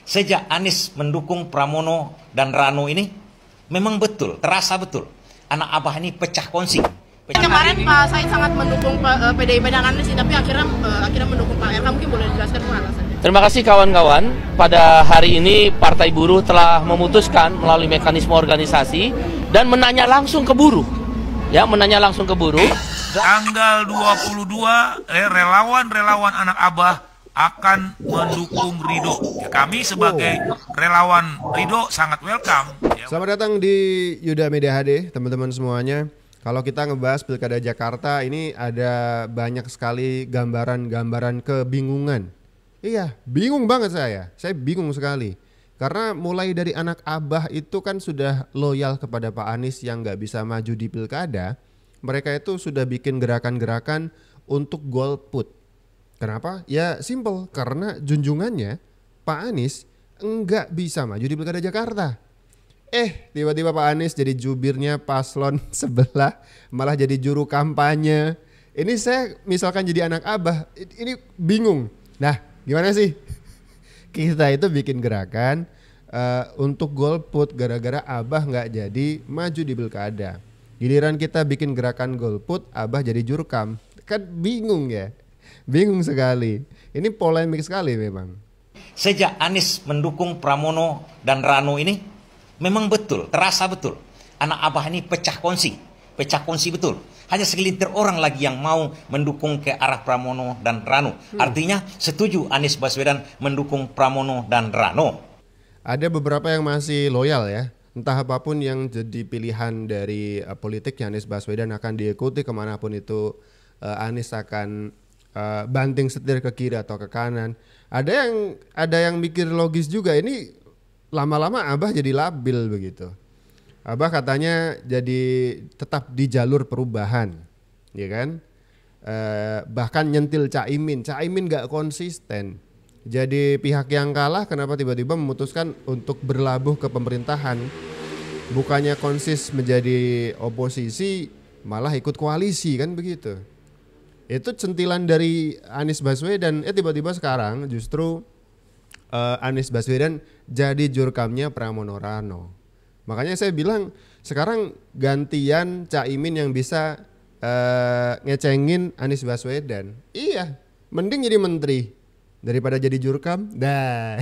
sejak Anies mendukung Pramono dan Rano ini, memang betul, terasa betul, anak Abah ini pecah kongsi. Kemarin Pak Said sangat mendukung PDIP dan Anies, tapi akhirnya mendukung Pak RK. Mungkin boleh dijelaskan alasannya? Terima kasih kawan-kawan. Pada hari ini Partai Buruh telah memutuskan melalui mekanisme organisasi dan menanya langsung ke buruh. Ya, menanya langsung ke buruh. Tanggal 22 relawan-relawan anak Abah akan mendukung Ridho. Ya, kami sebagai relawan Ridho sangat welcome. Selamat datang di Yuda Media HD, teman-teman semuanya. Kalau kita ngebahas Pilkada Jakarta, ini ada banyak sekali gambaran-gambaran kebingungan. Iya, bingung banget saya bingung sekali. Karena mulai dari anak Abah itu kan sudah loyal kepada Pak Anies yang gak bisa maju di Pilkada. Mereka itu sudah bikin gerakan-gerakan untuk golput. Kenapa? Ya simple, karena junjungannya Pak Anies enggak bisa maju di Pilkada Jakarta. Tiba-tiba Pak Anies jadi jubirnya paslon sebelah, malah jadi juru kampanye. Ini saya misalkan jadi anak Abah, ini bingung. Nah, gimana sih? Kita itu bikin gerakan untuk golput gara-gara Abah nggak jadi maju di Pilkada. Giliran kita bikin gerakan golput, Abah jadi jurkam. Kan bingung ya? Bingung sekali. Ini polemik sekali memang. Sejak Anies mendukung Pramono dan Rano ini, memang betul, terasa betul, anak Abah ini pecah kongsi betul. Hanya segelintir orang lagi yang mau mendukung ke arah Pramono dan Rano. Artinya setuju Anies Baswedan mendukung Pramono dan Rano. Ada beberapa yang masih loyal ya. Entah apapun yang jadi pilihan dari politiknya Anies Baswedan akan diikuti kemanapun itu. Anies akan banting setir ke kiri atau ke kanan. Ada yang mikir logis juga, ini lama-lama Abah jadi labil begitu. Abah katanya jadi tetap di jalur perubahan, ya kan? Bahkan nyentil Caimin gak konsisten. Jadi pihak yang kalah kenapa tiba-tiba memutuskan untuk berlabuh ke pemerintahan? Bukannya konsis menjadi oposisi, malah ikut koalisi kan begitu. Itu sentilan dari Anies Baswedan. Tiba-tiba sekarang justru Anies Baswedan jadi jurkamnya Pramono Rano. Makanya saya bilang sekarang gantian Caimin yang bisa ngecengin Anies Baswedan. Iya, mending jadi menteri daripada jadi jurkam. Nah,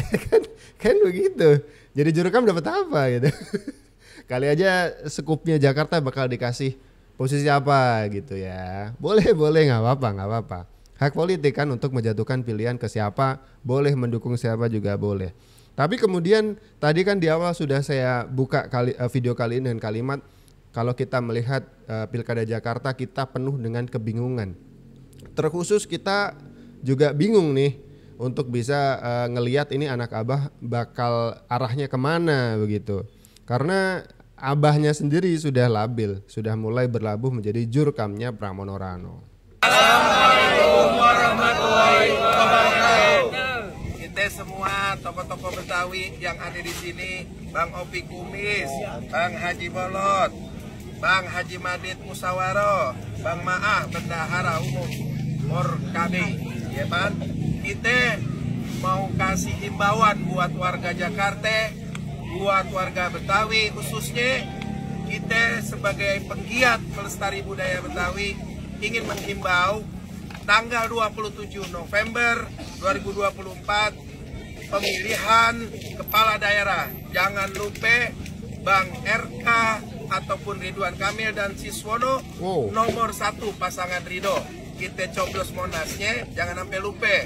kan begitu. Jadi jurkam dapat apa gitu. Kali aja skupnya Jakarta bakal dikasih posisi apa gitu ya. Boleh nggak apa-apa. Hak politik kan untuk menjatuhkan pilihan ke siapa, boleh mendukung siapa juga boleh. Tapi kemudian tadi kan di awal sudah saya buka video kali ini dengan kalimat kalau kita melihat Pilkada Jakarta kita penuh dengan kebingungan. Terkhusus kita juga bingung nih untuk bisa ngelihat ini anak Abah bakal arahnya kemana begitu. Karena Abahnya sendiri sudah labil, sudah mulai berlabuh menjadi jurkamnya Pramono Rano. Assalamualaikum warahmatullahi wabarakatuh. Kita semua tokoh-tokoh Betawi yang ada di sini, Bang Opi Kumis, Bang Haji Bolot, Bang Haji Madid Musawaro, Bang Maah Bendahara Umum Morkabi, ya Bang. Kita mau kasih himbauan buat warga Jakarta, buat warga Betawi khususnya. Kita sebagai penggiat melestari budaya Betawi ingin menghimbau tanggal 27 November 2024 pemilihan kepala daerah. Jangan lupa Bang RK ataupun Ridwan Kamil dan Siswono nomor 1 pasangan Ridho. Kita coblos Monasnya, jangan sampai lupa.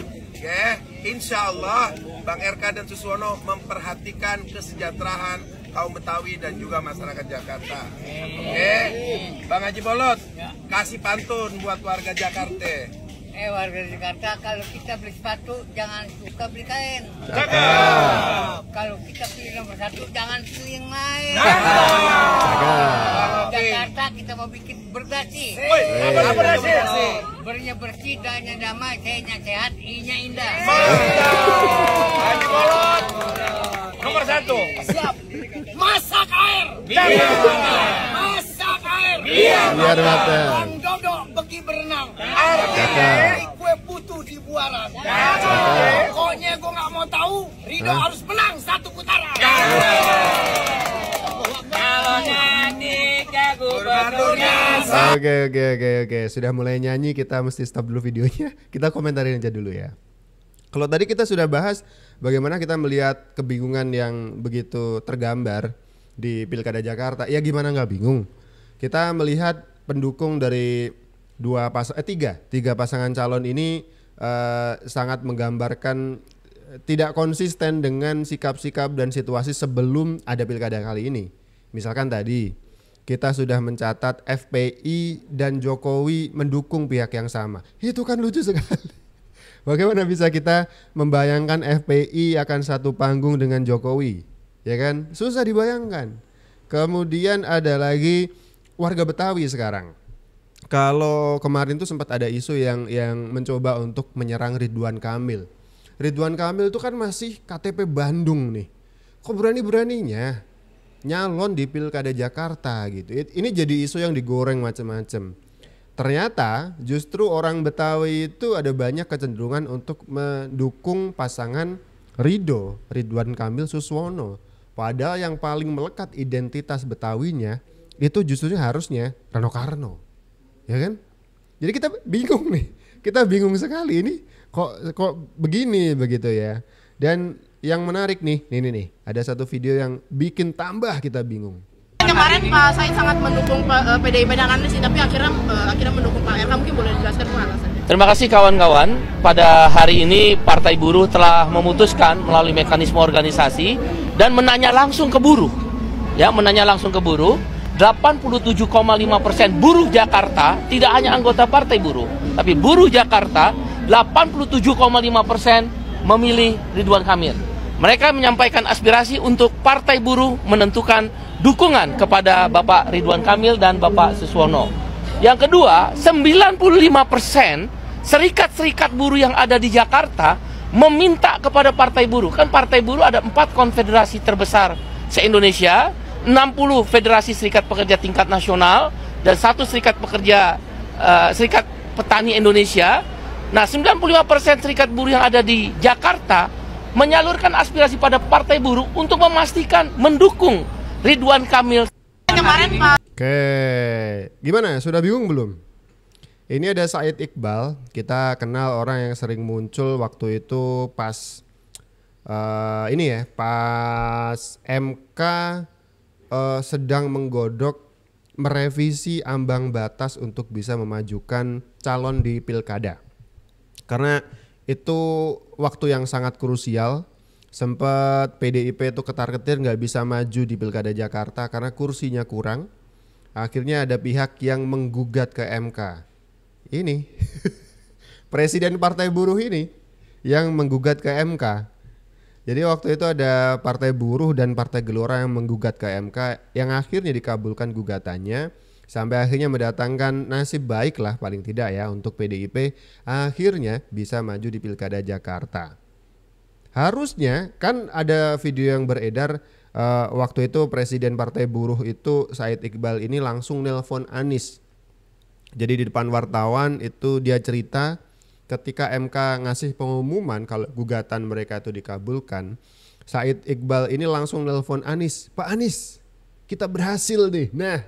Ya, insya Allah Bang RK dan Siswono memperhatikan kesejahteraan kaum Betawi dan juga masyarakat Jakarta. Oke, Bang Haji Bolot, kasih pantun buat warga Jakarta. Warga Jakarta, kalau kita beli sepatu jangan suka beli kain. Kalau kita pilih nomor 1 jangan pilih yang lain. Jakarta kita mau bikin bersih. Bernya bersih, danya damai, kayaknya sehat, I-nya indah. Haji Bolot, nomor 1. Siap. Masak air. Masak air. Biar matang. Bang Dodo pergi berenang. Kue putu di buaran. Pokoknya gue nggak mau tahu. Ridho harus menang. Oke. Sudah mulai nyanyi, kita mesti stop dulu videonya. Kita komentarin aja dulu ya. Kalau tadi kita sudah bahas bagaimana kita melihat kebingungan yang begitu tergambar di Pilkada Jakarta. Ya gimana nggak bingung? Kita melihat pendukung dari tiga pasangan calon ini sangat menggambarkan tidak konsisten dengan sikap-sikap dan situasi sebelum ada pilkada kali ini. Misalkan tadi kita sudah mencatat FPI dan Jokowi mendukung pihak yang sama. Itu kan lucu sekali. Bagaimana bisa kita membayangkan FPI akan satu panggung dengan Jokowi? Ya kan? Susah dibayangkan. Kemudian ada lagi warga Betawi sekarang. Kalau kemarin tuh sempat ada isu yang mencoba untuk menyerang Ridwan Kamil. Ridwan Kamil itu kan masih KTP Bandung nih. Kok berani-beraninya nyalon di Pilkada Jakarta gitu. Ini jadi isu yang digoreng macam-macam. Ternyata justru orang Betawi itu ada banyak kecenderungan untuk mendukung pasangan Ridwan Kamil Suswono. Padahal yang paling melekat identitas Betawinya itu justru harusnya Rano Karno. Ya kan? Jadi kita bingung nih. Kita bingung sekali ini kok begini begitu ya. Dan yang menarik nih, nih ada satu video yang bikin tambah kita bingung. Kemarin Pak Said sangat mendukung PDIP dan Anies, tapi akhirnya mendukung Pak RK. Mungkin boleh dijelaskan Pak alasannya? Terima kasih kawan-kawan. Pada hari ini Partai Buruh telah memutuskan melalui mekanisme organisasi dan menanya langsung ke buruh. Ya, menanya langsung ke buruh. 87,5% buruh Jakarta, tidak hanya anggota Partai Buruh, tapi buruh Jakarta 87,5% memilih Ridwan Kamil. Mereka menyampaikan aspirasi untuk Partai Buruh menentukan dukungan kepada Bapak Ridwan Kamil dan Bapak Suswono. Yang kedua, 95% serikat-serikat buruh yang ada di Jakarta meminta kepada Partai Buruh. Kan Partai Buruh ada 4 konfederasi terbesar se-Indonesia, 60 federasi serikat pekerja tingkat nasional, dan 1 serikat pekerja serikat petani Indonesia. Nah, 95% serikat buruh yang ada di Jakarta menyalurkan aspirasi pada Partai Buruh untuk memastikan mendukung Ridwan Kamil. Kemarin Pak. Oke, gimana? Sudah bingung belum? Ini ada Said Iqbal. Kita kenal orang yang sering muncul waktu itu pas pas MK sedang menggodok merevisi ambang batas untuk bisa memajukan calon di pilkada. Karena itu waktu yang sangat krusial. Sempat PDIP itu ketar-ketir nggak bisa maju di Pilkada Jakarta karena kursinya kurang. Akhirnya ada pihak yang menggugat ke MK. Ini Presiden Partai Buruh ini yang menggugat ke MK. Jadi waktu itu ada Partai Buruh dan Partai Gelora yang menggugat ke MK, yang akhirnya dikabulkan gugatannya. Sampai akhirnya mendatangkan nasib baik lah paling tidak ya untuk PDIP, akhirnya bisa maju di Pilkada Jakarta. Harusnya kan ada video yang beredar waktu itu Presiden Partai Buruh itu Said Iqbal ini langsung nelpon Anies. Jadi di depan wartawan itu dia cerita ketika MK ngasih pengumuman kalau gugatan mereka itu dikabulkan, Said Iqbal ini langsung nelpon Anies, Pak Anies kita berhasil nih. Nah,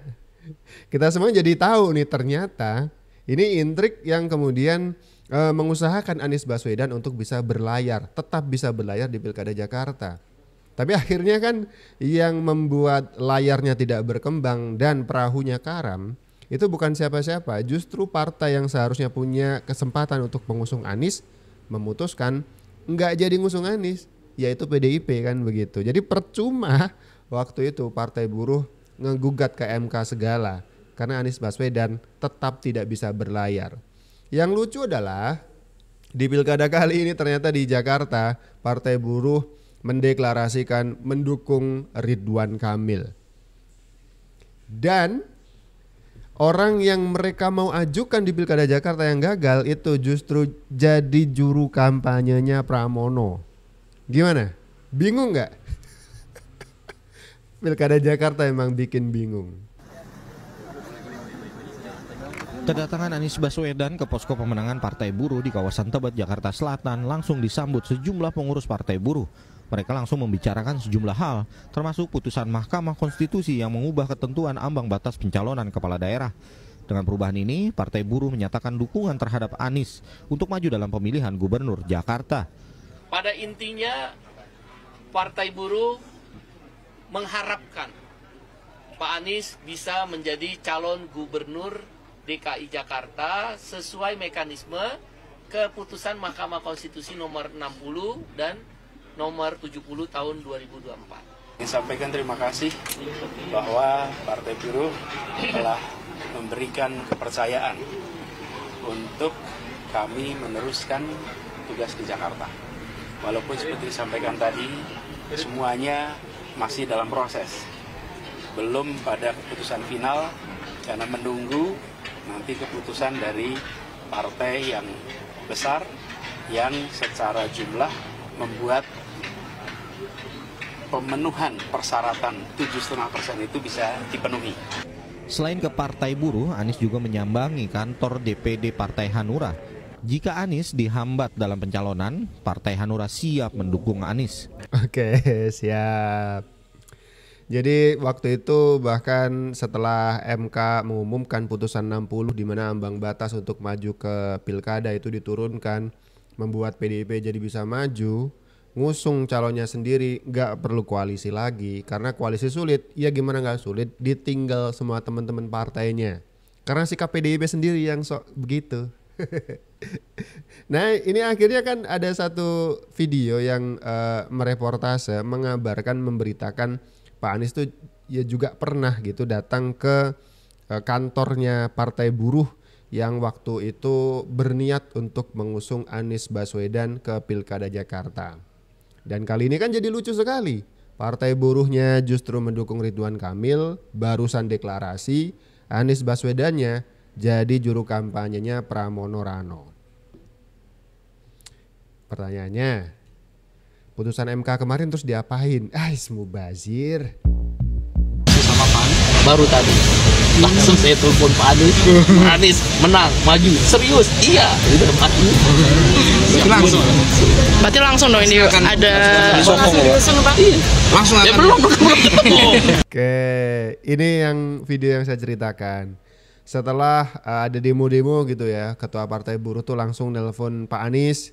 kita semua jadi tahu nih ternyata ini intrik yang kemudian mengusahakan Anies Baswedan untuk bisa berlayar, tetap bisa berlayar di Pilkada Jakarta. Tapi akhirnya kan yang membuat layarnya tidak berkembang dan perahunya karam itu bukan siapa-siapa, justru partai yang seharusnya punya kesempatan untuk mengusung Anies memutuskan nggak jadi ngusung Anies, yaitu PDIP kan begitu. Jadi percuma waktu itu Partai Buruh ngegugat ke MK segala karena Anies Baswedan tetap tidak bisa berlayar. Yang lucu adalah di pilkada kali ini ternyata di Jakarta Partai Buruh mendeklarasikan mendukung Ridwan Kamil. Dan orang yang mereka mau ajukan di Pilkada Jakarta yang gagal itu justru jadi juru kampanyenya Pramono. Gimana? Bingung nggak? Pilkada Jakarta emang bikin bingung. Kedatangan Anies Baswedan ke posko pemenangan Partai Buruh di kawasan Tebet, Jakarta Selatan langsung disambut sejumlah pengurus Partai Buruh. Mereka langsung membicarakan sejumlah hal, termasuk putusan Mahkamah Konstitusi yang mengubah ketentuan ambang batas pencalonan kepala daerah. Dengan perubahan ini, Partai Buruh menyatakan dukungan terhadap Anies untuk maju dalam pemilihan Gubernur Jakarta. Pada intinya, Partai Buruh mengharapkan Pak Anies bisa menjadi calon Gubernur DKI Jakarta sesuai mekanisme keputusan Mahkamah Konstitusi nomor 60 dan nomor 70 tahun 2024. Ingin sampaikan terima kasih bahwa Partai Buruh telah memberikan kepercayaan untuk kami meneruskan tugas di Jakarta. Walaupun seperti disampaikan tadi, semuanya masih dalam proses. Belum pada keputusan final, karena menunggu nanti keputusan dari partai yang besar yang secara jumlah membuat pemenuhan persyaratan 7,5% itu bisa dipenuhi. Selain ke Partai Buruh, Anies juga menyambangi kantor DPD Partai Hanura. Jika Anies dihambat dalam pencalonan, Partai Hanura siap mendukung Anies. Oke, siap. Jadi waktu itu bahkan setelah MK mengumumkan putusan 60 di mana ambang batas untuk maju ke pilkada itu diturunkan, membuat PDIP jadi bisa maju, ngusung calonnya sendiri, gak perlu koalisi lagi. Karena koalisi sulit, ya gimana gak sulit, ditinggal semua teman-teman partainya. Karena sikap PDIP sendiri yang begitu. Nah ini akhirnya kan ada satu video yang mereportase, mengabarkan, memberitakan Pak Anies tuh ya juga pernah gitu datang ke kantornya Partai Buruh yang waktu itu berniat untuk mengusung Anies Baswedan ke Pilkada Jakarta. Dan kali ini kan jadi lucu sekali. Partai Buruhnya justru mendukung Ridwan Kamil, barusan deklarasi, Anies Baswedannya jadi juru kampanyenya Pramono Rano. Pertanyaannya, putusan MK kemarin terus diapain? Mubazir. Sama Pan, baru tadi langsung saya telepon Pak Anies. Anies menang, maju, serius, iya, udah maju. Berarti langsung dong ini ada Langsung akan belum ketemu. Oke, ini yang video yang saya ceritakan. Setelah ada demo-demo gitu ya, Ketua Partai Buruh tuh langsung nelpon Pak Anies.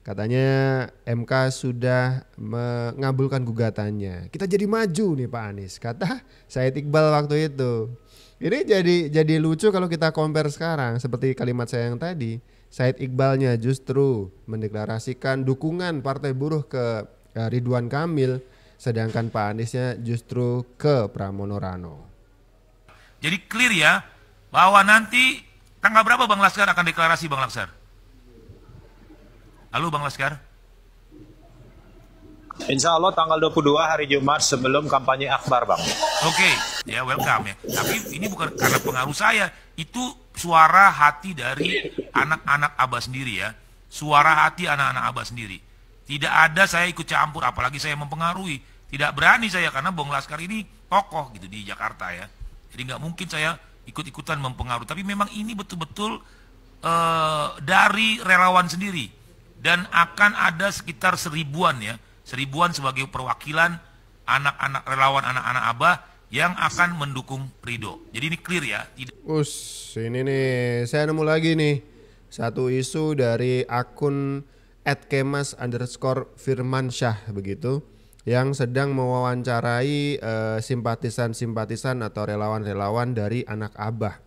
Katanya MK sudah mengabulkan gugatannya. Kita jadi maju nih Pak Anies, kata Said Iqbal waktu itu. Ini jadi lucu kalau kita compare sekarang seperti kalimat saya yang tadi. Said Iqbalnya justru mendeklarasikan dukungan Partai Buruh ke Ridwan Kamil, sedangkan Pak Aniesnya justru ke Pramono Rano. Jadi clear ya bahwa nanti tanggal berapa Bang Laskar akan deklarasi Bang Laskar? Halo Bang Laskar. Insya Allah tanggal 22 hari Jumat sebelum kampanye akbar Bang. Oke, ya welcome ya. Tapi ini bukan karena pengaruh saya, itu suara hati dari anak-anak Abah sendiri ya. Suara hati anak-anak Abah sendiri. Tidak ada saya ikut campur, apalagi saya mempengaruhi. Tidak berani saya karena Bang Laskar ini tokoh gitu di Jakarta ya. Jadi nggak mungkin saya ikut-ikutan mempengaruhi. Tapi memang ini betul-betul dari relawan sendiri. Dan akan ada sekitar 1000-an ya. 1000-an sebagai perwakilan anak-anak relawan anak-anak Abah yang akan mendukung Ridho. Jadi ini clear ya. Ini nih saya nemu lagi nih satu isu dari akun @kemas_firmansyah begitu, yang sedang mewawancarai simpatisan-simpatisan atau relawan-relawan dari anak Abah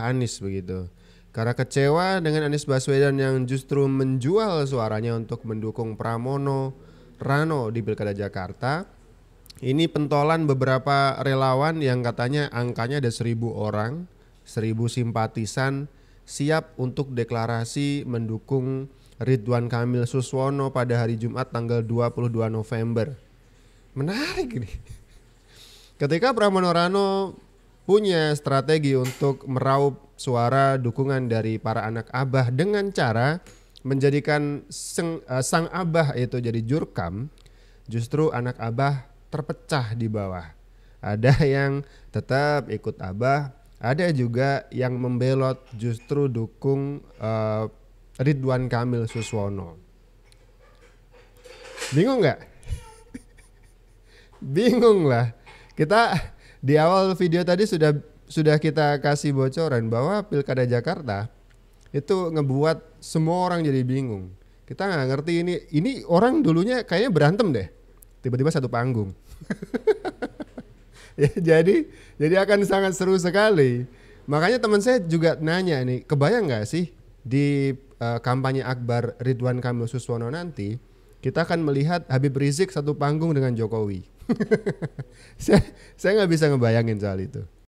Anies begitu. Karena kecewa dengan Anies Baswedan yang justru menjual suaranya untuk mendukung Pramono Rano di Pilkada Jakarta. Ini pentolan beberapa relawan yang katanya angkanya ada 1000 orang, 1000 simpatisan siap untuk deklarasi mendukung Ridwan Kamil Suswono pada hari Jumat tanggal 22 November. Menarik ini. Ketika Pramono Rano punya strategi untuk meraup suara dukungan dari para anak Abah dengan cara menjadikan sang Abah itu jadi jurkam, justru anak Abah terpecah di bawah. Ada yang tetap ikut Abah, ada juga yang membelot justru dukung Ridwan Kamil Suswono. Bingung nggak? Bingung lah. Kita di awal video tadi sudah sudah kita kasih bocoran bahwa Pilkada Jakarta itu ngebuat semua orang jadi bingung. Kita nggak ngerti ini orang dulunya kayaknya berantem deh, tiba-tiba satu panggung. Ya, jadi akan sangat seru sekali. Makanya teman saya juga nanya nih, kebayang nggak sih di kampanye akbar Ridwan Kamil Suswono nanti kita akan melihat Habib Rizik satu panggung dengan Jokowi. Saya nggak bisa ngebayangin soal itu.